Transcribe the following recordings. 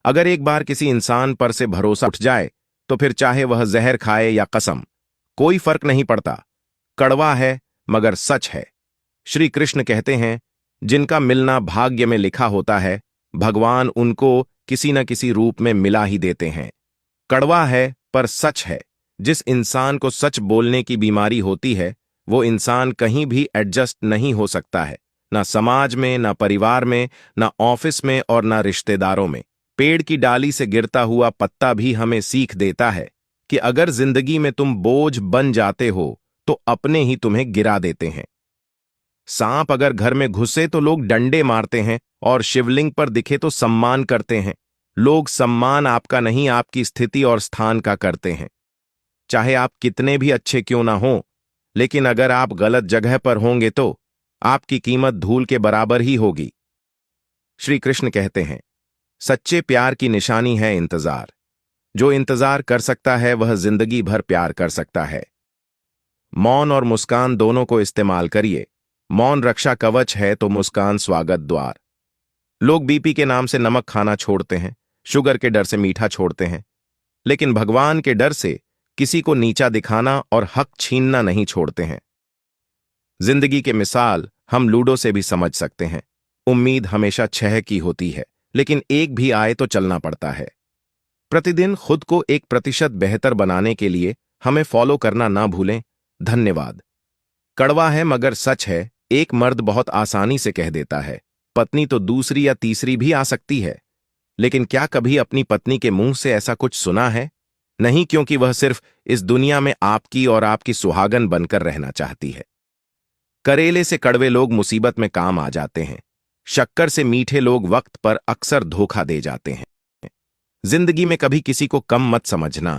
अगर एक बार किसी इंसान पर से भरोसा उठ जाए तो फिर चाहे वह जहर खाए या कसम, कोई फर्क नहीं पड़ता। कड़वा है मगर सच है। श्री कृष्ण कहते हैं, जिनका मिलना भाग्य में लिखा होता है, भगवान उनको किसी न किसी रूप में मिला ही देते हैं। कड़वा है पर सच है। जिस इंसान को सच बोलने की बीमारी होती है, वो इंसान कहीं भी एडजस्ट नहीं हो सकता है, ना समाज में, ना परिवार में, ना ऑफिस में और ना रिश्तेदारों में। पेड़ की डाली से गिरता हुआ पत्ता भी हमें सीख देता है कि अगर जिंदगी में तुम बोझ बन जाते हो तो अपने ही तुम्हें गिरा देते हैं। सांप अगर घर में घुसे तो लोग डंडे मारते हैं और शिवलिंग पर दिखे तो सम्मान करते हैं। लोग सम्मान आपका नहीं, आपकी स्थिति और स्थान का करते हैं। चाहे आप कितने भी अच्छे क्यों ना हो, लेकिन अगर आप गलत जगह पर होंगे तो आपकी कीमत धूल के बराबर ही होगी। श्री कृष्ण कहते हैं, सच्चे प्यार की निशानी है इंतजार। जो इंतजार कर सकता है वह जिंदगी भर प्यार कर सकता है। मौन और मुस्कान दोनों को इस्तेमाल करिए। मौन रक्षा कवच है तो मुस्कान स्वागत द्वार। लोग बीपी के नाम से नमक खाना छोड़ते हैं, शुगर के डर से मीठा छोड़ते हैं, लेकिन भगवान के डर से किसी को नीचा दिखाना और हक छीनना नहीं छोड़ते हैं। जिंदगी के मिसाल हम लूडो से भी समझ सकते हैं। उम्मीद हमेशा 6 की होती है, लेकिन एक भी आए तो चलना पड़ता है। प्रतिदिन खुद को 1% बेहतर बनाने के लिए हमें फॉलो करना ना भूलें। धन्यवाद। कड़वा है मगर सच है। एक मर्द बहुत आसानी से कह देता है, पत्नी तो दूसरी या तीसरी भी आ सकती है, लेकिन क्या कभी अपनी पत्नी के मुंह से ऐसा कुछ सुना है? नहीं, क्योंकि वह सिर्फ इस दुनिया में आपकी और आपकी सुहागन बनकर रहना चाहती है। करेले से कड़वे लोग मुसीबत में काम आ जाते हैं। शक्कर से मीठे लोग वक्त पर अक्सर धोखा दे जाते हैं। जिंदगी में कभी किसी को कम मत समझना।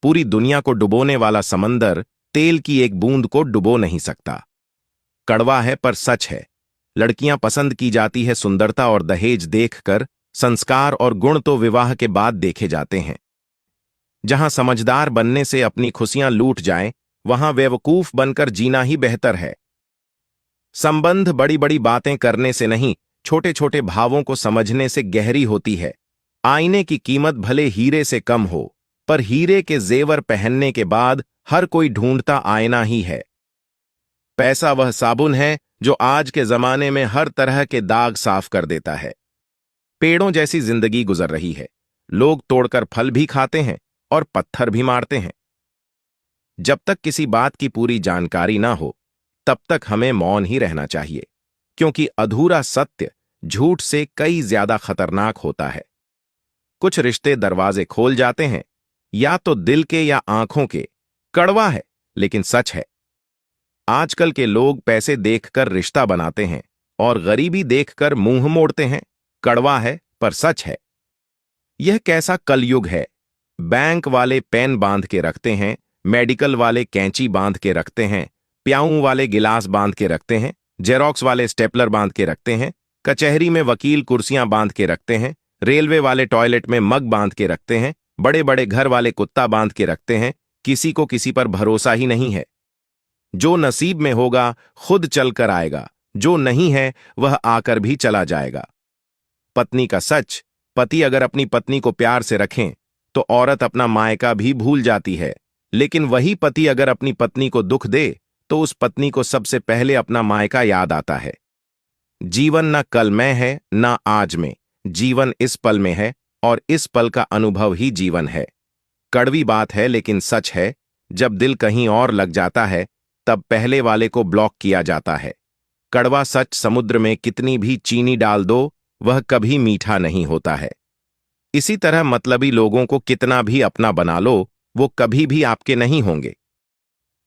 पूरी दुनिया को डुबोने वाला समंदर तेल की एक बूंद को डुबो नहीं सकता। कड़वा है पर सच है। लड़कियां पसंद की जाती है सुंदरता और दहेज देखकर, संस्कार और गुण तो विवाह के बाद देखे जाते हैं। जहां समझदार बनने से अपनी खुशियां लूट जाएं, वहां बेवकूफ बनकर जीना ही बेहतर है। संबंध बड़ी बड़ी बातें करने से नहीं, छोटे छोटे भावों को समझने से गहरी होती है। आईने की कीमत भले हीरे से कम हो, पर हीरे के जेवर पहनने के बाद हर कोई ढूंढता आईना ही है। पैसा वह साबुन है जो आज के जमाने में हर तरह के दाग साफ कर देता है। पेड़ों जैसी जिंदगी गुजर रही है। लोग तोड़कर फल भी खाते हैं और पत्थर भी मारते हैं। जब तक किसी बात की पूरी जानकारी ना हो, तब तक हमें मौन ही रहना चाहिए, क्योंकि अधूरा सत्य झूठ से कई ज्यादा खतरनाक होता है। कुछ रिश्ते दरवाजे खोल जाते हैं, या तो दिल के या आंखों के। कड़वा है लेकिन सच है। आजकल के लोग पैसे देखकर रिश्ता बनाते हैं और गरीबी देखकर मुंह मोड़ते हैं। कड़वा है पर सच है। यह कैसा कलयुग है। बैंक वाले पेन बांध के रखते हैं, मेडिकल वाले कैंची बांध के रखते हैं, प्याऊ वाले गिलास बांध के रखते हैं, जेरोक्स वाले स्टेपलर बांध के रखते हैं, कचहरी में वकील कुर्सियां बांध के रखते हैं, रेलवे वाले टॉयलेट में मग बांध के रखते हैं, बड़े बड़े घर वाले कुत्ता बांध के रखते हैं। किसी को किसी पर भरोसा ही नहीं है। जो नसीब में होगा खुद चलकर आएगा, जो नहीं है वह आकर भी चला जाएगा। पत्नी का सच, पति अगर अपनी पत्नी को प्यार से रखें तो औरत अपना मायका भी भूल जाती है, लेकिन वही पति अगर अपनी पत्नी को दुख दे तो उस पत्नी को सबसे पहले अपना मायका याद आता है। जीवन न कल में है न आज में, जीवन इस पल में है और इस पल का अनुभव ही जीवन है। कड़वी बात है लेकिन सच है। जब दिल कहीं और लग जाता है तब पहले वाले को ब्लॉक किया जाता है। कड़वा सच समुद्र में कितनी भी चीनी डाल दो, वह कभी मीठा नहीं होता है। इसी तरह मतलबी लोगों को कितना भी अपना बना लो, वो कभी भी आपके नहीं होंगे।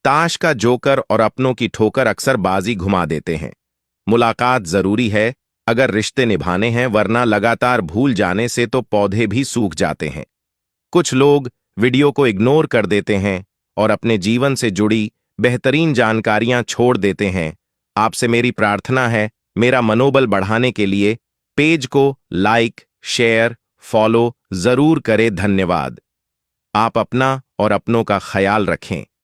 ताश का जोकर और अपनों की ठोकर अक्सर बाजी घुमा देते हैं। मुलाकात जरूरी है अगर रिश्ते निभाने हैं, वरना लगातार भूल जाने से तो पौधे भी सूख जाते हैं। कुछ लोग वीडियो को इग्नोर कर देते हैं और अपने जीवन से जुड़ी बेहतरीन जानकारियां छोड़ देते हैं। आपसे मेरी प्रार्थना है, मेरा मनोबल बढ़ाने के लिए पेज को लाइक, शेयर, फॉलो जरूर करें। धन्यवाद। आप अपना और अपनों का ख्याल रखें।